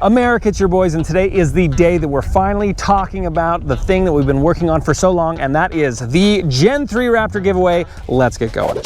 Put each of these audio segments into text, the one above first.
America, it's your boys, and today is the day that we're finally talking about the thing that we've been working on for so long, and that is the Gen 3 Raptor giveaway. Let's get going.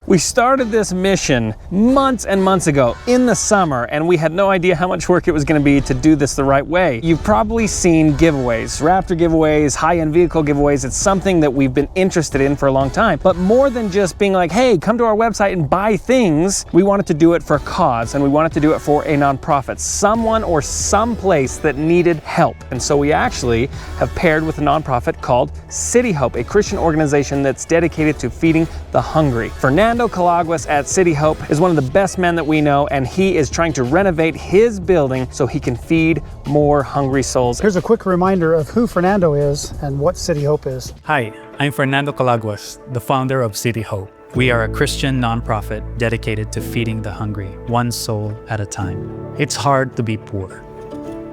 We started this mission months and months ago in the summer, and we had no idea how much work it was going to be to do this the right way. You've probably seen giveaways, Raptor giveaways, high-end vehicle giveaways. It's something that we've been interested in for a long time. But more than just being like, hey, come to our website and buy things, we wanted to do it for a cause, and we wanted to do it for a nonprofit, someone or some place that needed help. And so we actually have paired with a nonprofit called City Hope, a Christian organization that's dedicated to feeding the hungry. Fernando Calaguas at City Hope is one of the best men that we know, and he is trying to renovate his building so he can feed more hungry souls. Here's a quick reminder of who Fernando is and what City Hope is. Hi, I'm Fernando Calaguas, the founder of City Hope. We are a Christian nonprofit dedicated to feeding the hungry, one soul at a time. It's hard to be poor.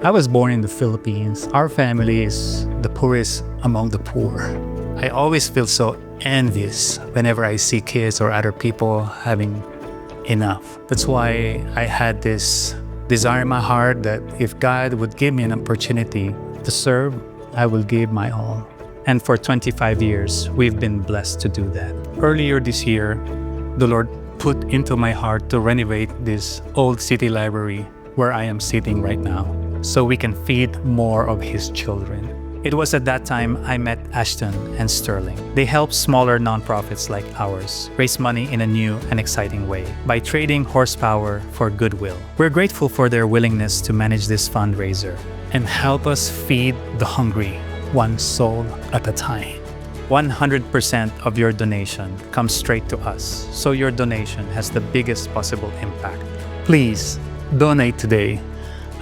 I was born in the Philippines. Our family is the poorest among the poor. I always feel so envious whenever I see kids or other people having enough. That's why I had this desire in my heart that if God would give me an opportunity to serve, I will give my all. And for 25 years, we've been blessed to do that. Earlier this year, the Lord put into my heart to renovate this old city library where I am sitting right now, so we can feed more of His children. It was at that time I met Ashton and Sterling. They help smaller nonprofits like ours raise money in a new and exciting way by trading horsepower for Goodwill. We're grateful for their willingness to manage this fundraiser and help us feed the hungry, one soul at a time. 100% of your donation comes straight to us, so your donation has the biggest possible impact. Please donate today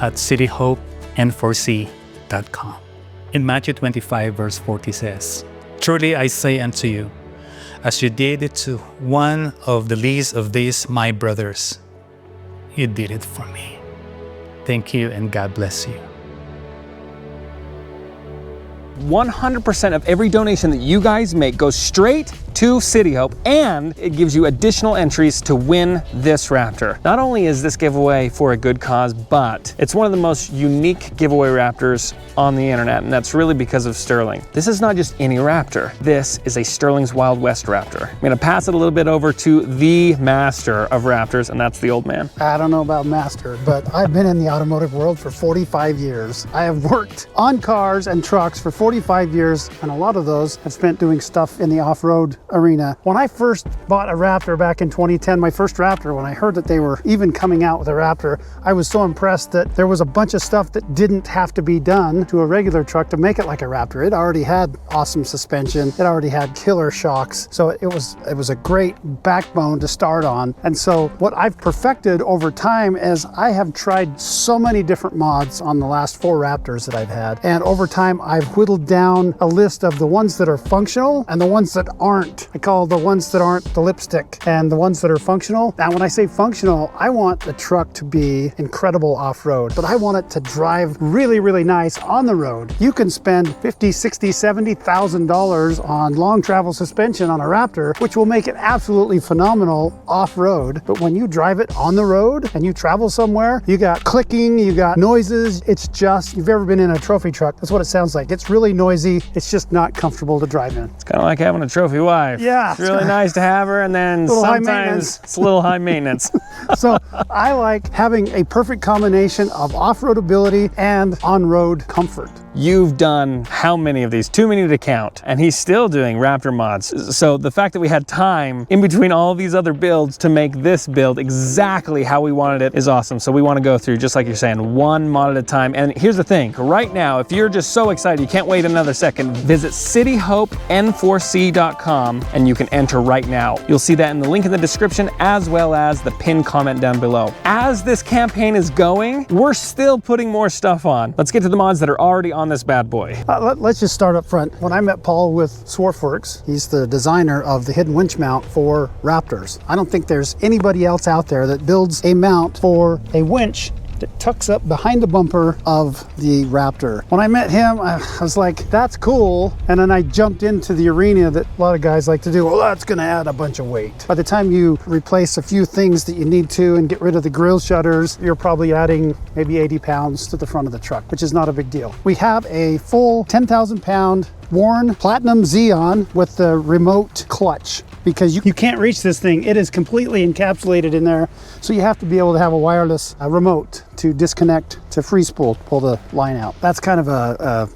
at cityhopenforc.com. In Matthew 25, verse 40 says, "Truly I say unto you, as you did it to one of the least of these my brothers, you did it for me." Thank you, and God bless you. 100% of every donation that you guys make goes straight to City Hope, and it gives you additional entries to win this Raptor. Not only is this giveaway for a good cause, but it's one of the most unique giveaway Raptors on the internet, and that's really because of Sterling. This is not just any Raptor. This is a Sterling's Wild West Raptor. I'm gonna pass it a little bit over to the master of Raptors, and that's the old man. I don't know about master, but I've been in the automotive world for 45 years. I have worked on cars and trucks for 45 years, and a lot of those I've spent doing stuff in the off-road arena. When I first bought a Raptor back in 2010, my first Raptor, when I heard that they were even coming out with a Raptor, I was so impressed that there was a bunch of stuff that didn't have to be done to a regular truck to make it like a Raptor. It already had awesome suspension. It already had killer shocks. So it was a great backbone to start on. And so what I've perfected over time is I have tried so many different mods on the last 4 Raptors that I've had. And over time, I've whittled down a list of the ones that are functional and the ones that aren't. I call the ones that aren't the lipstick, and the ones that are functional. Now, when I say functional, I want the truck to be incredible off-road, but I want it to drive really, really nice on the road. You can spend $50,000, $60,000, $70,000 on long travel suspension on a Raptor, which will make it absolutely phenomenal off-road. But when you drive it on the road and you travel somewhere, you got clicking, you got noises. It's just, you've ever been in a trophy truck, that's what it sounds like. It's really noisy. It's just not comfortable to drive in. It's kind of like having a trophy wife. Yeah. It's really nice to have her, and then sometimes it's a little high maintenance. So I like having a perfect combination of off-road ability and on-road comfort. You've done how many of these? Too many to count. And he's still doing Raptor mods. So the fact that we had time in between all these other builds to make this build exactly how we wanted it is awesome. So we want to go through, just like you're saying, one mod at a time. And here's the thing, right now, if you're just so excited, you can't wait another second, visit cityhopenforc.com and you can enter right now. You'll see that in the link in the description, as well as the pinned comment down below. As this campaign is going, we're still putting more stuff on. Let's get to the mods that are already on this bad boy. Let's just start up front. When I met Paul with Swarfworks, he's the designer of the hidden winch mount for Raptors. I don't think there's anybody else out there that builds a mount for a winch that tucks up behind the bumper of the Raptor. When I met him, I was like, that's cool. And then I jumped into the arena that a lot of guys like to do. Well, that's going to add a bunch of weight. By the time you replace a few things that you need to and get rid of the grill shutters, you're probably adding maybe 80 pounds to the front of the truck, which is not a big deal. We have a full 10,000 pound Warn Platinum Xeon with the remote clutch, because you can't reach this thing. It is completely encapsulated in there. So you have to be able to have a wireless remote to disconnect to free spool, pull the line out. That's kind of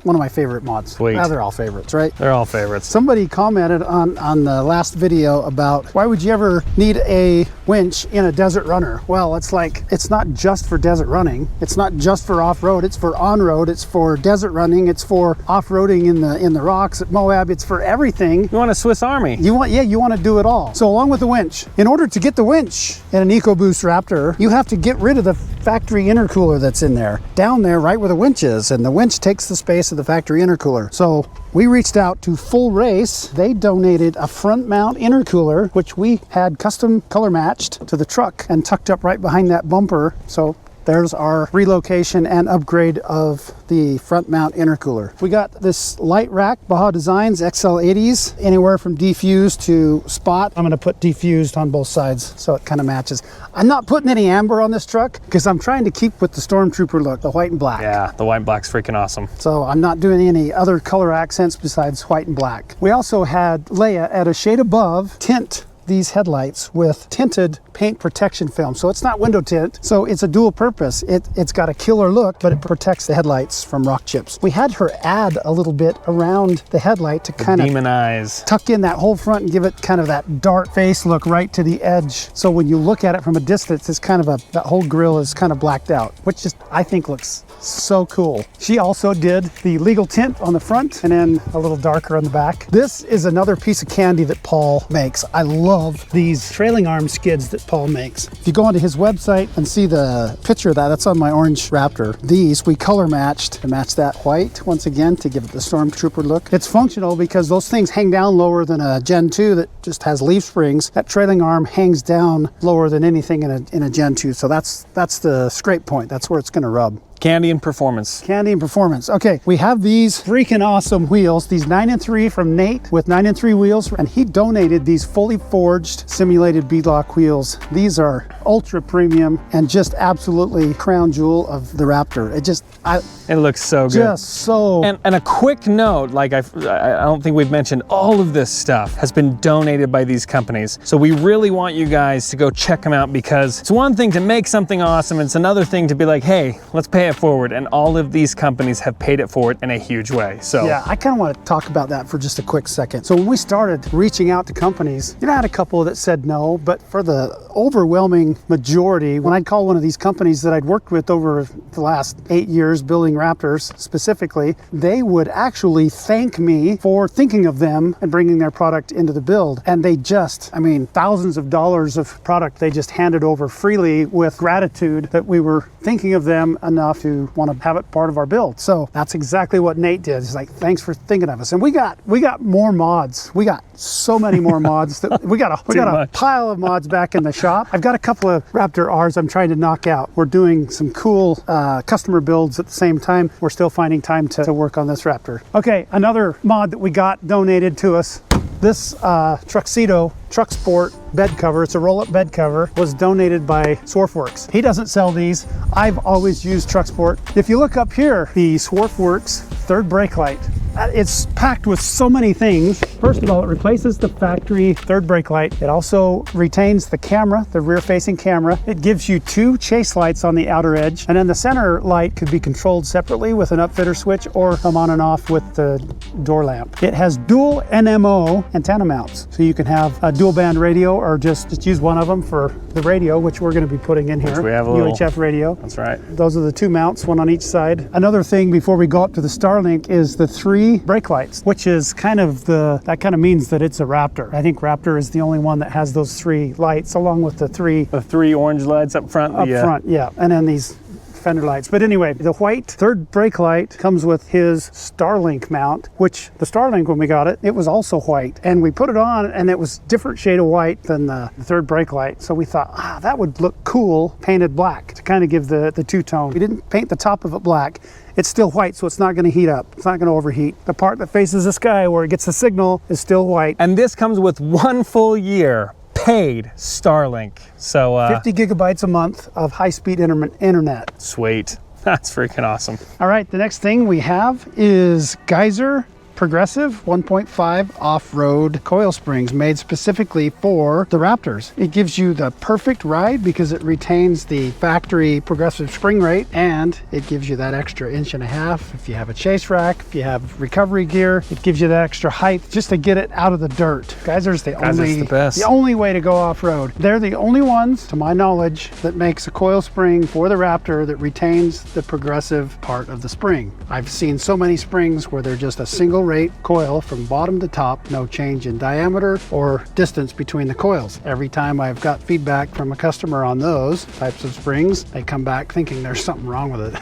one of my favorite mods. Sweet. They're all favorites, right? They're all favorites. Somebody commented on the last video about why would you ever need a winch in a desert runner? Well, it's like, it's not just for desert running. It's not just for off-road. It's for on-road. It's for desert running. It's for off-roading in the rocks at Moab. It's for everything. You want a Swiss Army? You want to do it all. So along with the winch, in order to get the winch in an EcoBoost Raptor, you have to get rid of the factory intercooler that's in there, down there right where the winch is, and the winch takes the space of the factory intercooler. So we reached out to Full Race. They donated a front mount intercooler, which we had custom color matched to the truck and tucked up right behind that bumper. So there's our relocation and upgrade of the front mount intercooler. We got this light rack, Baja Designs XL80s, anywhere from defused to spot. I'm gonna put defused on both sides so it kind of matches. I'm not putting any amber on this truck because I'm trying to keep with the Stormtrooper look, the white and black. Yeah, the white and black's freaking awesome. So I'm not doing any other color accents besides white and black. We also had Leia at a shade above tint these headlights with tinted paint protection film. So it's not window tint, so it's a dual purpose. It's got a killer look, but it protects the headlights from rock chips. We had her add a little bit around the headlight to kind of demon eyes, tuck in that whole front and give it kind of that dark face look right to the edge. So when you look at it from a distance, it's kind of that whole grill is kind of blacked out, which just, I think, looks so cool. She also did the legal tint on the front and then a little darker on the back. This is another piece of candy that Paul makes. I love these trailing arm skids that Paul makes. If you go onto his website and see the picture of that's on my orange Raptor. These we color matched to match that white once again to give it the Stormtrooper look. It's functional because those things hang down lower than a Gen 2 that just has leaf springs. That trailing arm hangs down lower than anything in a Gen 2. So that's the scrape point. That's where it's going to rub. Candy and Performance. Candy and Performance. Okay, we have these freaking awesome wheels, these 9-3 from Nate with 9-3 wheels, and he donated these fully forged simulated beadlock wheels. These are ultra premium and just absolutely crown jewel of the Raptor. It looks so good. Just so. And a quick note, like I don't think we've mentioned, all of this stuff has been donated by these companies. So we really want you guys to go check them out, because it's one thing to make something awesome. It's another thing to be like, hey, let's pay it forward. And all of these companies have paid it forward in a huge way. So yeah, I kind of want to talk about that for just a quick second. So when we started reaching out to companies, I had a couple that said no, but for the overwhelming majority, when I'd call one of these companies that I'd worked with over the last 8 years building Raptors specifically, they would actually thank me for thinking of them and bringing their product into the build. And they just, thousands of dollars of product they just handed over freely with gratitude that we were thinking of them enough to want to have it part of our build. So that's exactly what Nate did. He's like, thanks for thinking of us. And we got more mods. We got so many more mods that we got a pile of mods back in the shop. I've got a couple of Raptor Rs I'm trying to knock out. We're doing some cool customer builds at the same time. We're still finding time to work on this Raptor. Okay, another mod that we got donated to us. This Truxedo Truck Sport bed cover, it's a roll-up bed cover, was donated by Swarfworks. He doesn't sell these. I've always used Truck Sport. If you look up here, the Swarfworks third brake light. It's packed with so many things. First of all, it replaces the factory third brake light. It also retains the camera, the rear-facing camera. It gives you 2 chase lights on the outer edge, and then the center light could be controlled separately with an upfitter switch or come on and off with the door lamp. It has dual NMO antenna mounts, so you can have a dual band radio or just use one of them for the radio, which we're going to be putting in here. Which we have a UHF radio. That's right. Those are the 2 mounts, one on each side. Another thing before we go up to the Starlink is the 3 brake lights, which is that kind of means that it's a Raptor. I think Raptor is the only one that has those 3 lights, along with the three orange lights up front. Front, yeah. And then these fender lights. But anyway, the white third brake light comes with his Starlink mount, which the Starlink, when we got it, it was also white. And we put it on and it was different shade of white than the third brake light. So we thought, that would look cool painted black to kind of give the two-tone. We didn't paint the top of it black. It's still white, so it's not going to heat up. It's not going to overheat. The part that faces the sky where it gets the signal is still white. And this comes with 1 full year paid Starlink. So 50 gigabytes a month of high-speed internet. Sweet. That's freaking awesome. All right, the next thing we have is Geiser Progressive 1.5 off-road coil springs made specifically for the Raptors. It gives you the perfect ride because it retains the factory progressive spring rate, and it gives you that extra 1.5 inches if you have a chase rack, if you have recovery gear. It gives you that extra height just to get it out of the dirt. Geiser's the only way to go off-road. They're the only ones, to my knowledge, that makes a coil spring for the Raptor that retains the progressive part of the spring. I've seen so many springs where they're just a single rate coil from bottom to top, no change in diameter or distance between the coils. Every time I've got feedback from a customer on those types of springs, they come back thinking there's something wrong with it.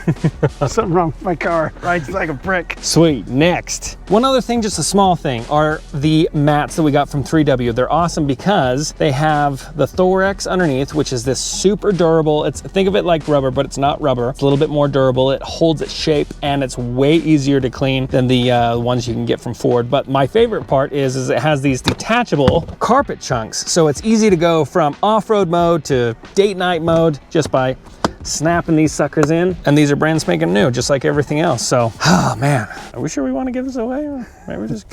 Something wrong with my car. Rides like a brick. Sweet. Next. One other thing, just a small thing, are the mats that we got from 3W. They're awesome because they have the Thorax underneath, which is this super durable. Think of it like rubber, but it's not rubber. It's a little bit more durable. It holds its shape and it's way easier to clean than the ones you can get from Ford. But my favorite part is it has these detachable carpet chunks. So it's easy to go from off-road mode to date night mode just by snapping these suckers in. And these are brand spanking new, just like everything else. So, oh man, are we sure we want to give this away? Or maybe just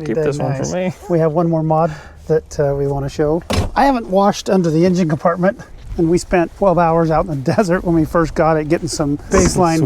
keep this one for me. We have one more mod that we want to show. I haven't washed under the engine compartment, and we spent 12 hours out in the desert when we first got it, getting some baseline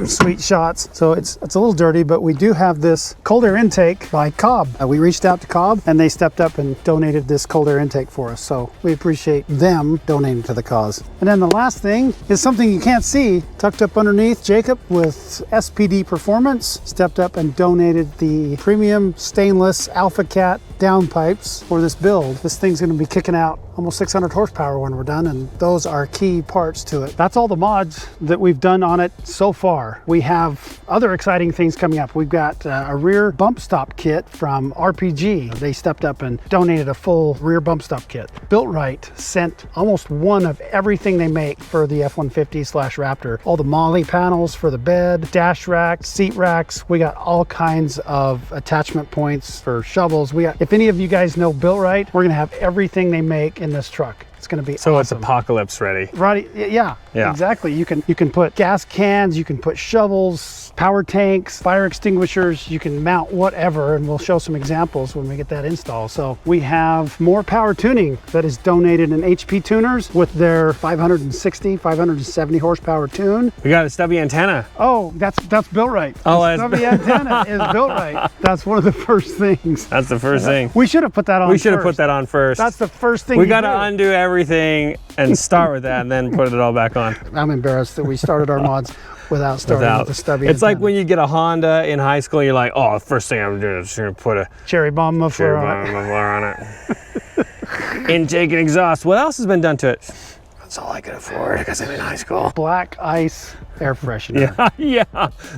sweet shots. So it's a little dirty, but we do have this cold air intake by Cobb. We reached out to Cobb and they stepped up and donated this cold air intake for us. So we appreciate them donating to the cause. And then the last thing is something you can't see, tucked up underneath. Jacob with SPD Performance stepped up and donated the premium stainless Alpha Cat downpipes for this build. This thing's going to be kicking out almost 600 horsepower when we're done, and those are key parts to it. That's all the mods that we've done on it so far. We have other exciting things coming up. We've got a rear bump stop kit from RPG. They stepped up and donated a full rear bump stop kit. Built Right sent almost one of everything they make for the F-150/Raptor. All the MOLLE panels for the bed, dash racks, seat racks. We got all kinds of attachment points for shovels. If any of you guys know Built Right, we're gonna have everything they make in this truck. It's going to be so awesome. It's apocalypse ready. Right? Yeah, exactly. You can put gas cans, you can put shovels, power tanks, fire extinguishers. You can mount whatever, and we'll show some examples when we get that installed. So we have more power tuning that is donated in HP tuners with their 560, 570 horsepower tune. We got a stubby antenna. Oh, that's Built Right. Oh, the stubby antenna is Built Right. That's one of the first things. That's the first thing. We should have put that on. We should have put that on first. That's the first thing. We got to undo everything and start with that and then put it all back on. I'm embarrassed that we started our mods without starting with the stubby It's antenna. like when you get a Honda in high school, you're like, oh, the first thing I'm doing is just gonna put a cherry bomb muffler on it. Intake and exhaust. What else has been done to it? That's all I could afford because I'm in high school. Black ice air freshener. Yeah,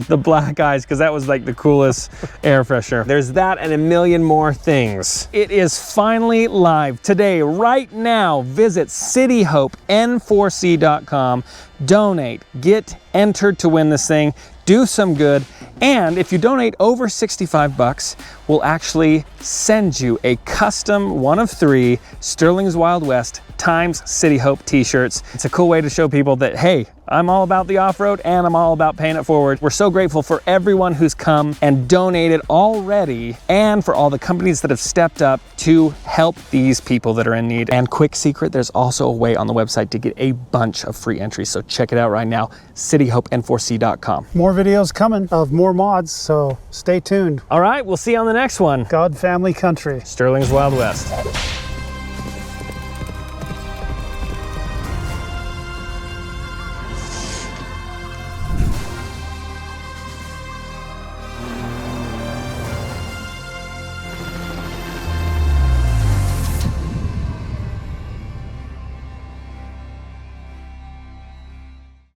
the black ice, because that was like the coolest air freshener. There's that and a million more things. It is finally live today, right now. Visit cityhopen4c.com, donate, get entered to win this thing, do some good, and if you donate over 65 bucks, we'll actually send you a custom 1 of 3 Sterling's Wild West times City Hope t-shirts. It's a cool way to show people that, hey, I'm all about the off-road and I'm all about paying it forward. We're so grateful for everyone who's come and donated already, and for all the companies that have stepped up to help these people that are in need. And quick secret, there's also a way on the website to get a bunch of free entries. So check it out right now, cityhopen4c.com. More videos coming of more mods, so stay tuned. All right, we'll see you on the next one. God, family, country. Sterling's Wild West.